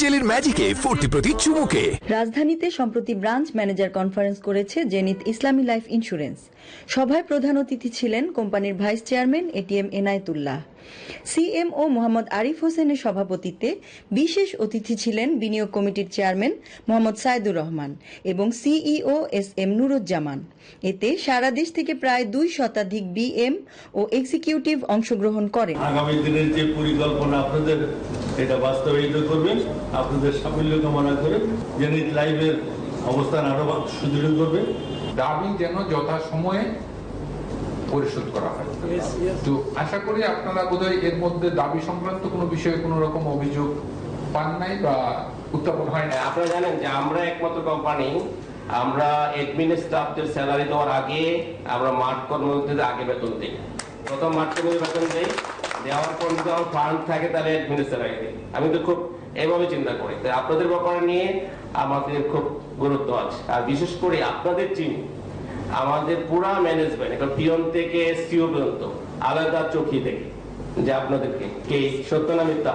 জেলের ম্যাজিকে 40 প্রতি চুমুকে। রাজধানীতে সম্প্রতি ব্রাঞ্চ ম্যানেজার কনফারেন্স করেছে জেনিথ ইসলামী লাইফ ইন্স্যুরেন্স। সভায় প্রধান অতিথি ছিলেন কোম্পানির vice chairman ATM Enayetullah. CMO Mohammad Arif হোসেনের সভাপতিত্বে বিশেষ অতিথি ছিলেন বিনিয়োগ কমিটির চেয়ারম্যান মোহাম্মদ সাইদুর রহমান এবং সিইও এসএম নুরুজ্জামান। এতে সারা দেশ থেকে প্রায় 2 শতাধিক বিএম ও এক্সিকিউটিভ অংশগ্রহণ করেন। আগামী দিনের যে পরিকল্পনা আপনাদের এটা বাস্তবায়িত করবেন, আপনাদের সাফল্য কামনা করে জেনিথ লাইফের অবস্থান আরো সুদৃঢ় করবে। দাবি যেন যথাসময়ে পরিশোধ করা হয়। তো আশা করি আপনারা বোধহয় এর মধ্যে দাবি সংক্রান্ত কোনো বিষয়ে কোনো রকম অভিযোগ পান নাই বা উত্থাপন হয় না। আপনারা জানেন যে আমরা একমাত্র কোম্পানি, আমরা অ্যাডমিন স্টাফদের স্যালারি দেওয়ার আগে আমরা মাঠ কর্মচারীদের আগে বেতন দিই। প্রথম মাঠ কর্মীদের বেতন দিই, দেওয়ার পর যদি আমার ফান্ড থাকে তাহলে অ্যাডমিনের স্যালারি দিই। আমি তো খুব এভাবে চিন্তা করি। তাই আপনাদের ব্যাপারে নিয়ে আমাদের খুব গুরুত্ব আছে। আর বিশেষ করে আপনাদের টিম, আমাদের পুরা ম্যানেজমেন্ট এখন পিয়ন থেকে এসটিও পর্যন্ত আলাদা চোখে দেখে যে আপনাদেরকে কে সত্য না মিথ্যা,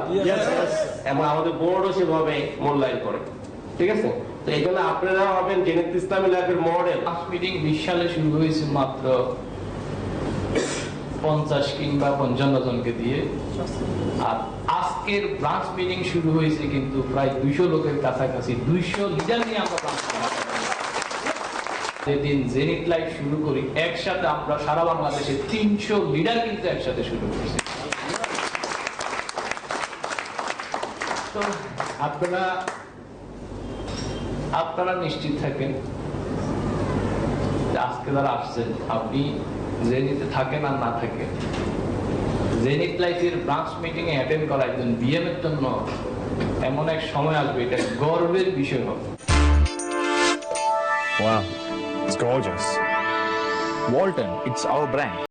এবং আমাদের বোর্ডও সেভাবে মূল্যায়ন করে। ঠিক আছে, তো এই জন্য আপনারা হবেন জেনিথ ইসলামী লাইফের মডেল। মিটিং 20 সালে শুরু হয়েছে মাত্র 50 কিংবা 55 জনকে দিয়ে, আর আজকের ব্রাঞ্চ মিটিং শুরু হয়েছে কিন্তু প্রায় 200 লোকের কাছাকাছি। 200 লিডার নিয়ে আমরা ব্রাঞ্চ যেদিন জেনিথ লাইফ শুরু করি একসাথে আমরা সারা বাংলাদেশে 300 লিডার কিন্তু একসাথে শুরু করেছি। তো আপনারা নিশ্চিত থাকেন আজকে যারা আসছেন, আপনি জেনিথে থাকেন আর না থাকেন, জেনিথ লাইফের ব্রাঞ্চ মিটিং এ অ্যাটেন্ড করা একজন বিএম এর জন্য এমন এক সময় আসবে, এটা গর্বের বিষয় হবে। Wow, it's gorgeous. Walton, it's our brand.